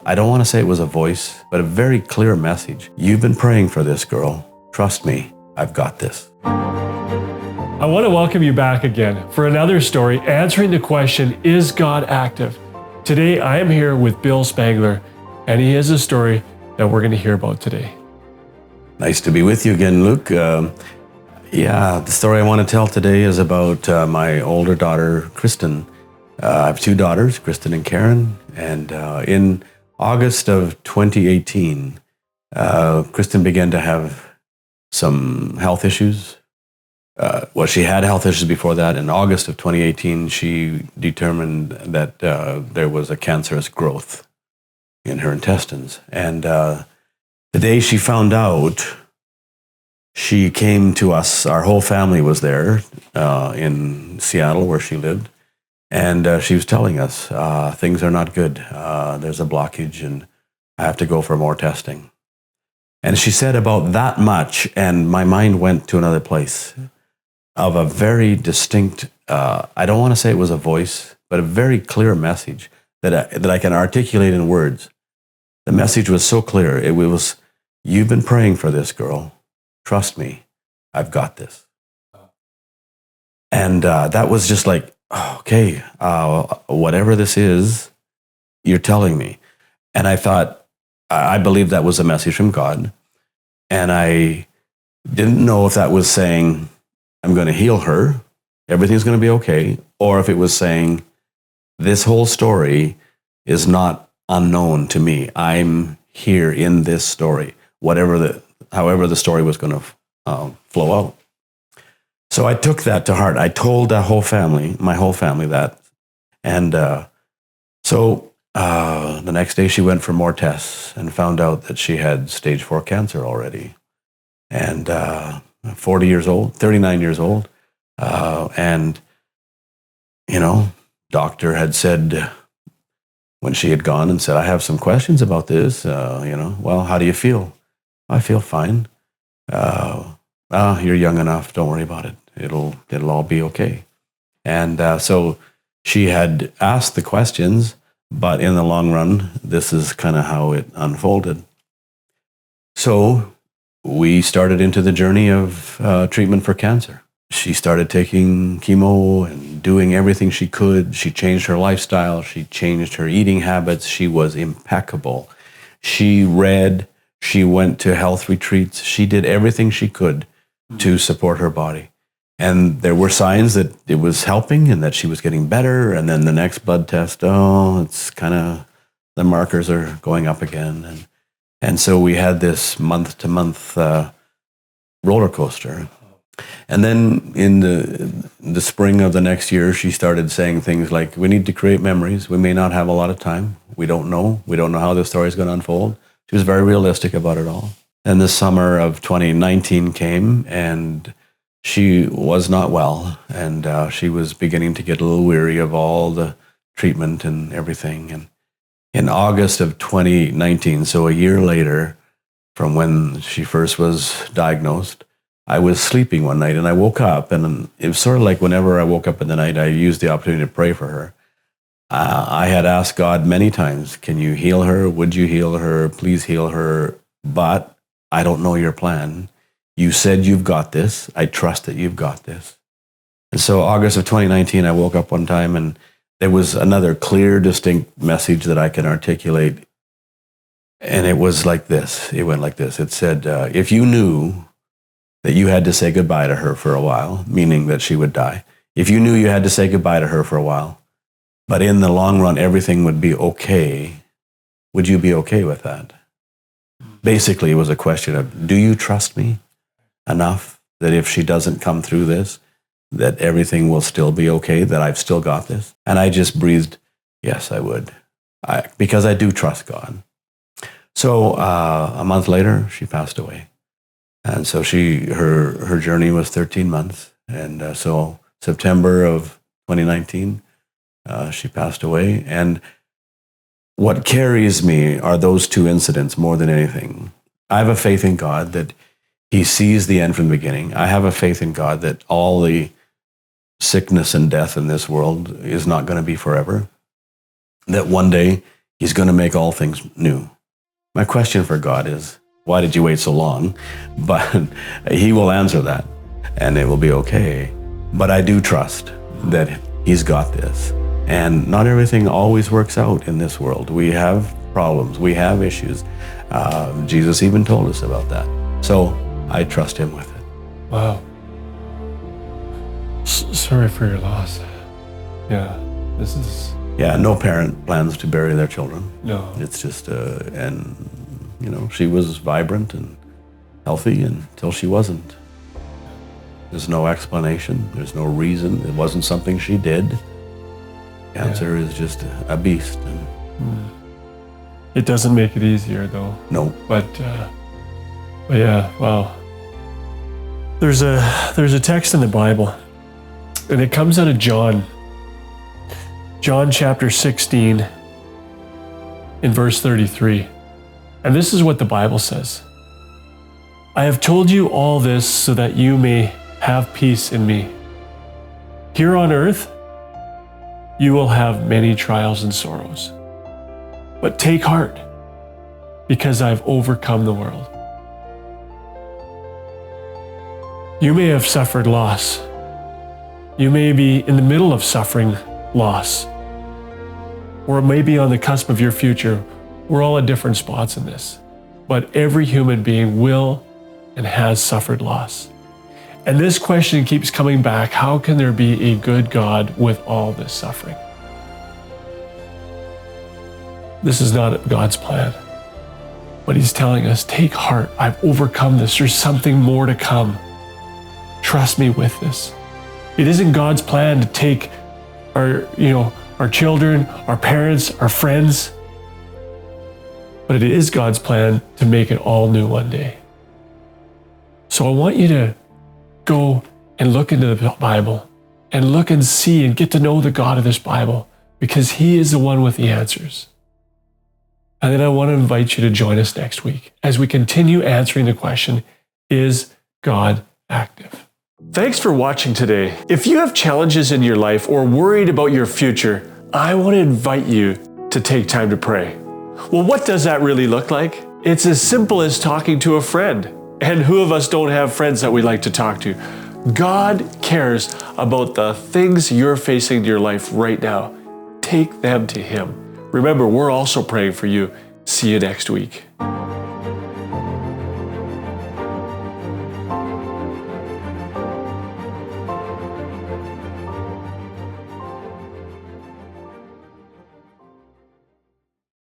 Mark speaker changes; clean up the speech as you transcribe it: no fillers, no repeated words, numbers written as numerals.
Speaker 1: I don't want to say it was a voice, but a very clear message. You've been praying for this girl. Trust me, I've got this.
Speaker 2: I want to welcome you back again for another story answering the question, is God active? Today, I am here with Bill Spangler, and he has a story that we're going to hear about today.
Speaker 1: Nice to be with you again, Luke. The story I want to tell today is about my older daughter, Kristen. I have two daughters, Kristen and Karen, and in August of 2018, Kristen began to have some health issues. She had health issues before that. In August of 2018, she determined that there was a cancerous growth in her intestines. And the day she found out, she came to us. Our whole family was there in Seattle, where she lived. And she was telling us, things are not good. There's a blockage and I have to go for more testing. And she said about that much, and my mind went to another place of a very distinct, I don't want to say it was a voice, but a very clear message that I can articulate in words. The message was so clear. It was, you've been praying for this girl. Trust me, I've got this. And that was just like, okay, whatever this is, you're telling me. And I thought, I believed that was a message from God. And I didn't know if that was saying, I'm going to heal her, everything's going to be okay, or if it was saying, this whole story is not unknown to me. I'm here in this story, however the story was going to flow out. So I took that to heart. I told my whole family that. And so the next day she went for more tests and found out that she had stage 4 cancer already. And 39 years old. And, doctor had said, when she had gone and said, I have some questions about this, well, how do you feel? I feel fine. You're young enough. Don't worry about it. It'll all be okay. And so she had asked the questions, but in the long run, this is kind of how it unfolded. So we started into the journey of treatment for cancer. She started taking chemo and doing everything she could. She changed her lifestyle. She changed her eating habits. She was impeccable. She read. She went to health retreats. She did everything she could to support her body. And there were signs that it was helping and that she was getting better. And then the next blood test, it's kind of, the markers are going up again. And so we had this month-to-month roller coaster. And then in the spring of the next year, she started saying things like, we need to create memories. We may not have a lot of time. We don't know. We don't know how this story is going to unfold. She was very realistic about it all. And the summer of 2019 came, and she was not well. And she was beginning to get a little weary of all the treatment and everything. And in August of 2019, so a year later from when she first was diagnosed, I was sleeping one night and I woke up, and it was sort of like whenever I woke up in the night, I used the opportunity to pray for her. I had asked God many times, can you heal her? Would you heal her? Please heal her. But I don't know your plan. You said you've got this. I trust that you've got this. And so August of 2019, I woke up one time and there was another clear, distinct message that I can articulate. And it was like this. It went like this. It said, if you knew that you had to say goodbye to her for a while, meaning that she would die, if you knew you had to say goodbye to her for a while, but in the long run, everything would be okay, would you be okay with that? Basically, it was a question of, do you trust me enough that if she doesn't come through this, that everything will still be okay, that I've still got this? And I just breathed, yes, I would, because I do trust God. So a month later, she passed away. And so her journey was 13 months. And so September of 2019, she passed away. And what carries me are those two incidents more than anything. I have a faith in God that He sees the end from the beginning. I have a faith in God that all the sickness and death in this world is not going to be forever. That one day He's going to make all things new. My question for God is, why did you wait so long? But he will answer that, and it will be okay. But I do trust that he's got this. And not everything always works out in this world. We have problems. We have issues. Jesus even told us about that. So I trust him with it.
Speaker 2: Wow. Sorry for your loss. Yeah, this is...
Speaker 1: Yeah, no parent plans to bury their children.
Speaker 2: No.
Speaker 1: It's just, and you know, she was vibrant and healthy until she wasn't. There's no explanation. There's no reason. It wasn't something she did. Cancer is just a beast. And
Speaker 2: it doesn't make it easier, though.
Speaker 1: No.
Speaker 2: But yeah, wow. There's a text in the Bible, and it comes out of John chapter 16, in verse 33. And this is what the Bible says. I have told you all this so that you may have peace in me. Here on earth, you will have many trials and sorrows. But take heart, because I've overcome the world. You may have suffered loss. You may be in the middle of suffering loss, or it may be on the cusp of your future. We're all at different spots in this, but every human being will and has suffered loss. And this question keeps coming back: how can there be a good God with all this suffering? This is not God's plan, but he's telling us, take heart, I've overcome this. There's something more to come. Trust me with this. It isn't God's plan to take our children, our parents, our friends, but it is God's plan to make it all new one day. So I want you to go and look into the Bible and look and see and get to know the God of this Bible, because he is the one with the answers. And then I want to invite you to join us next week as we continue answering the question, is God active? Thanks for watching today. If you have challenges in your life or worried about your future, I want to invite you to take time to pray. Well, what does that really look like? It's as simple as talking to a friend. And who of us don't have friends that we like to talk to? God cares about the things you're facing in your life right now. Take them to him. Remember, we're also praying for you. See you next week.